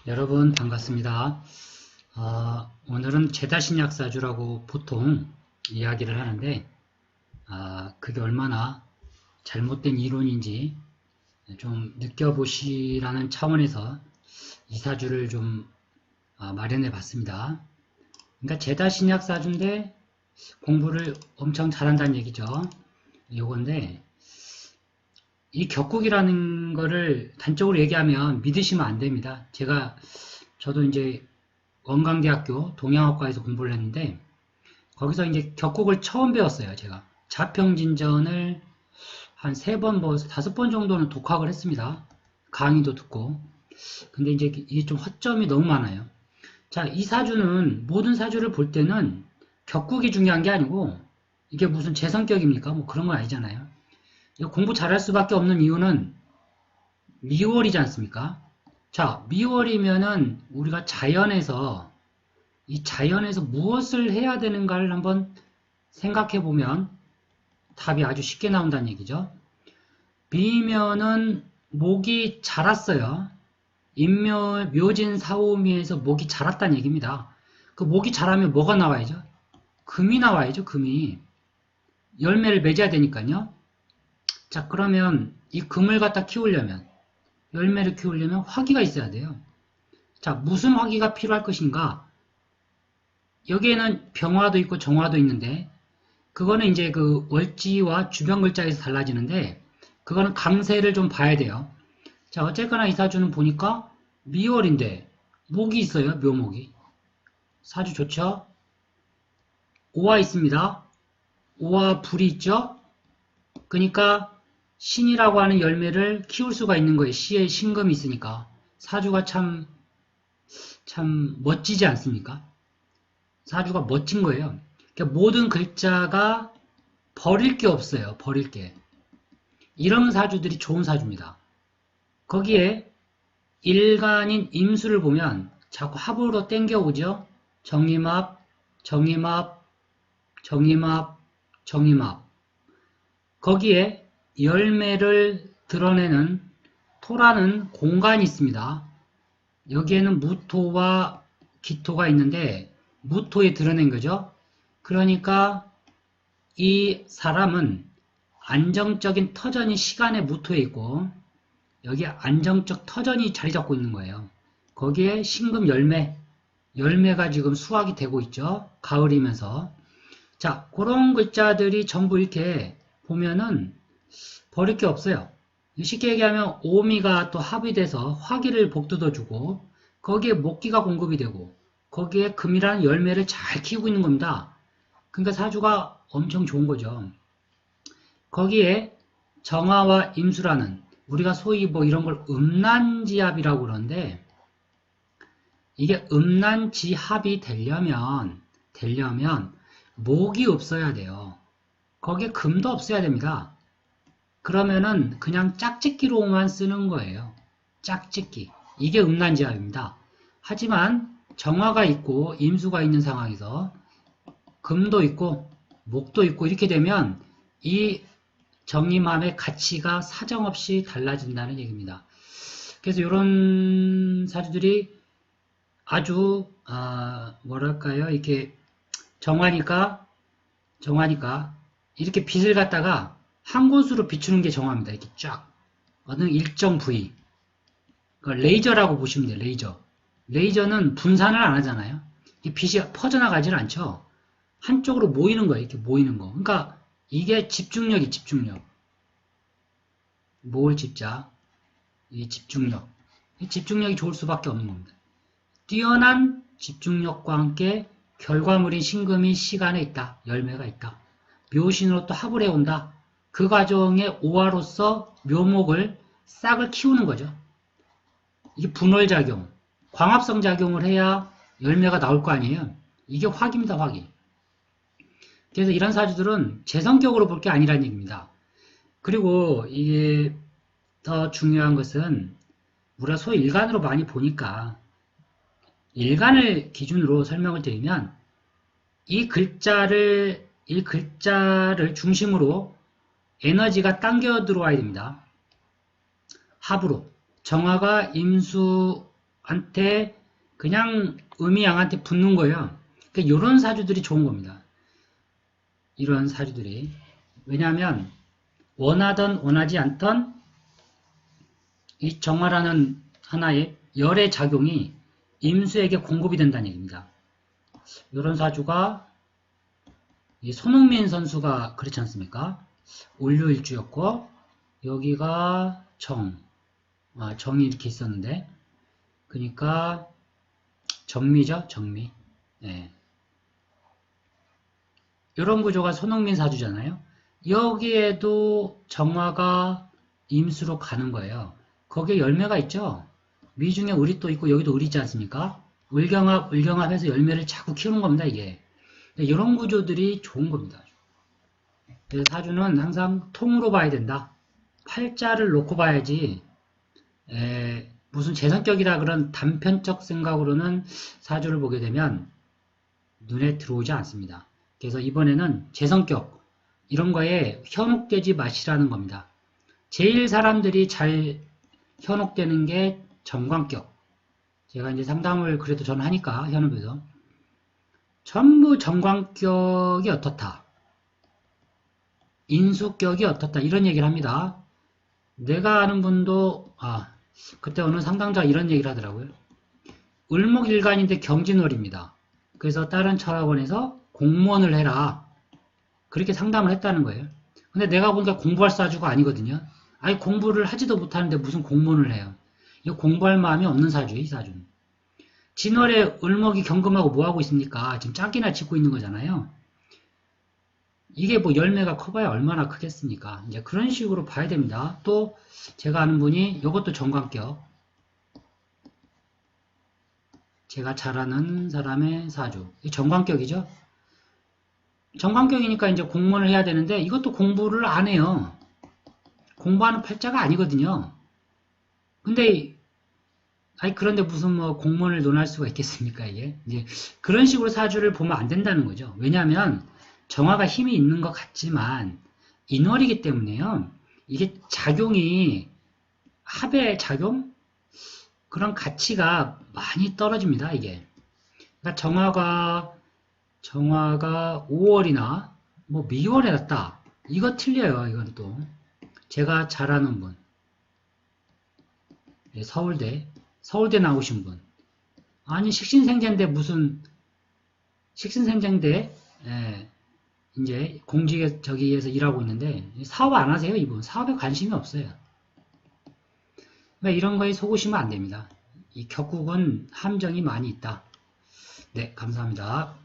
여러분 반갑습니다. 오늘은 제다신약사주라고 보통 이야기를 하는데 그게 얼마나 잘못된 이론인지 좀 느껴보시라는 차원에서 이 사주를 좀 마련해 봤습니다. 그러니까 제다신약사주인데 공부를 엄청 잘한다는 얘기죠. 요건데 이 격국이라는 거를 단적으로 얘기하면 믿으시면 안 됩니다. 저도 이제 원광대학교 동양학과에서 공부를 했는데 거기서 이제 격국을 처음 배웠어요. 제가 자평진전을 한 3번, 5번 정도는 독학을 했습니다. 강의도 듣고. 근데 이제 이게 좀 허점이 너무 많아요. 자, 이 사주는 모든 사주를 볼 때는 격국이 중요한 게 아니고 이게 무슨 제 성격입니까? 뭐 그런 건 아니잖아요. 공부 잘할 수밖에 없는 이유는 미월이지 않습니까? 자, 미월이면은 우리가 이 자연에서 무엇을 해야 되는가를 한번 생각해 보면 답이 아주 쉽게 나온다는 얘기죠. 비면은 목이 자랐어요. 묘진 사오미에서 목이 자랐다는 얘기입니다. 그 목이 자라면 뭐가 나와야죠? 금이 나와야죠, 금이. 열매를 맺어야 되니까요. 자, 그러면 이 금을 갖다 키우려면, 열매를 키우려면 화기가 있어야 돼요. 자, 무슨 화기가 필요할 것인가? 여기에는 병화도 있고 정화도 있는데, 그거는 이제 그 월지와 주변 글자에서 달라지는데, 그거는 강세를 좀 봐야 돼요. 자, 어쨌거나 이 사주는 보니까 미월인데, 목이 있어요, 묘목이. 사주 좋죠? 오화 있습니다. 오화 불이 있죠? 그러니까 신이라고 하는 열매를 키울 수가 있는 거예요. 시에 신금이 있으니까. 사주가 참 멋지지 않습니까? 사주가 멋진 거예요. 그러니까 모든 글자가 버릴 게 없어요. 버릴 게. 이런 사주들이 좋은 사주입니다. 거기에 일간인 임수를 보면 자꾸 합으로 땡겨오죠. 정임합, 정임합, 정임합, 정임합. 거기에 열매를 드러내는 토라는 공간이 있습니다. 여기에는 무토와 기토가 있는데 무토에 드러낸 거죠. 그러니까 이 사람은 안정적인 터전이 시간의 무토에 있고 여기에 안정적 터전이 자리 잡고 있는 거예요. 거기에 신금 열매가 지금 수확이 되고 있죠. 가을이면서. 자, 그런 글자들이 전부 이렇게 보면은 버릴 게 없어요. 쉽게 얘기하면 오미가 또 합이 돼서 화기를 복돋아주고 거기에 목기가 공급이 되고 거기에 금이라는 열매를 잘 키우고 있는 겁니다. 그러니까 사주가 엄청 좋은 거죠. 거기에 정화와 임수라는 우리가 소위 뭐 이런 걸 음란지합이라고 그러는데 이게 음란지합이 되려면 목이 없어야 돼요. 거기에 금도 없어야 됩니다. 그러면은 그냥 짝짓기로만 쓰는 거예요. 짝짓기. 이게 음란지합입니다. 하지만 정화가 있고 임수가 있는 상황에서 금도 있고 목도 있고 이렇게 되면 이 정임함의 가치가 사정없이 달라진다는 얘기입니다. 그래서 이런 사주들이 아주 뭐랄까요, 이렇게 정화니까 이렇게 빛을 갖다가 한 곳으로 비추는 게 정화입니다. 이렇게 쫙 어느 일정 부위. 레이저라고 보시면 돼요. 레이저. 레이저는 분산을 안 하잖아요. 빛이 퍼져나가지는 않죠. 한쪽으로 모이는 거예요. 이렇게 모이는 거. 그러니까 이게 집중력이 집중력. 모을 집자. 이 집중력. 이 집중력이 좋을 수밖에 없는 겁니다. 뛰어난 집중력과 함께 결과물인 신금이 시간에 있다. 열매가 있다. 묘신으로 또 합을 해온다. 그 과정의 오화로서 묘목을 싹을 키우는 거죠. 이게 분월작용, 광합성 작용을 해야 열매가 나올 거 아니에요. 이게 화기입니다. 화기. 그래서 이런 사주들은 제 성격으로 볼 게 아니라는 얘기입니다. 그리고 이게 더 중요한 것은 우리가 소위 일간으로 많이 보니까 일간을 기준으로 설명을 드리면 이 글자를 중심으로 에너지가 당겨 들어와야 됩니다. 합으로. 정화가 양한테 그냥 음이 양한테 붙는 거예요. 그러니까 이런 사주들이 좋은 겁니다. 이런 사주들이. 왜냐하면 원하던 원하지 않던 이 정화라는 하나의 열의 작용이 임수에게 공급이 된다는 얘기입니다. 이런 사주가 이 손흥민 선수가 그렇지 않습니까? 올류일주였고 여기가 정이 이렇게 있었는데 그러니까 정미죠, 정미. 네. 이런 구조가 손흥민 사주잖아요. 여기에도 정화가 임수로 가는 거예요. 거기에 열매가 있죠. 미중에 을이 또 있고 여기도 을이 있지 않습니까? 을경합해서 열매를 자꾸 키우는 겁니다, 이게. 이런 구조들이 좋은 겁니다. 그래서 사주는 항상 통으로 봐야 된다. 팔자를 놓고 봐야지 무슨 제 성격이다 그런 단편적 생각으로는 사주를 보게 되면 눈에 들어오지 않습니다. 그래서 이번에는 제 성격 이런 거에 현혹되지 마시라는 겁니다. 제일 사람들이 잘 현혹되는 게 정관격. 제가 이제 상담을 그래도 저는 하니까 현업에서 전부 정관격이 어떻다. 인수격이 어떻다. 이런 얘기를 합니다. 내가 아는 분도 그때 어느 상담자가 이런 얘기를 하더라고요. 을목일간인데 경진월입니다. 그래서 다른 철학원에서 공무원을 해라. 그렇게 상담을 했다는 거예요. 근데 내가 보니까 공부할 사주가 아니거든요. 아니 공부를 하지도 못하는데 무슨 공무원을 해요. 이거 공부할 마음이 없는 사주예요. 이 사주는. 진월에 을목이 경금하고 뭐하고 있습니까? 지금 짝이나 짓고 있는 거잖아요. 이게 뭐 열매가 커봐야 얼마나 크겠습니까? 이제 그런 식으로 봐야 됩니다. 또 제가 아는 분이 이것도 정관격. 제가 잘 아는 사람의 사주. 정관격이죠? 정관격이니까 이제 공무원을 해야 되는데 이것도 공부를 안 해요. 공부하는 팔자가 아니거든요. 근데 그런데 무슨 뭐 공무원을 논할 수가 있겠습니까, 이게? 이제 그런 식으로 사주를 보면 안 된다는 거죠. 왜냐하면 정화가 힘이 있는 것 같지만 인월이기 때문에요. 이게 작용이 합의 작용? 그런 가치가 많이 떨어집니다, 이게. 그러니까 정화가 5월이나 뭐 미월에 났다. 이거 틀려요, 이건 또. 제가 잘 아는 분. 네, 서울대 나오신 분. 아니, 식신생제인데 무슨, 식신생제인데, 이제 공직에 저기에서 일하고 있는데, 사업 안 하세요, 이분. 사업에 관심이 없어요. 그러니까 이런 거에 속으시면 안 됩니다. 이 격국은 함정이 많이 있다. 네, 감사합니다.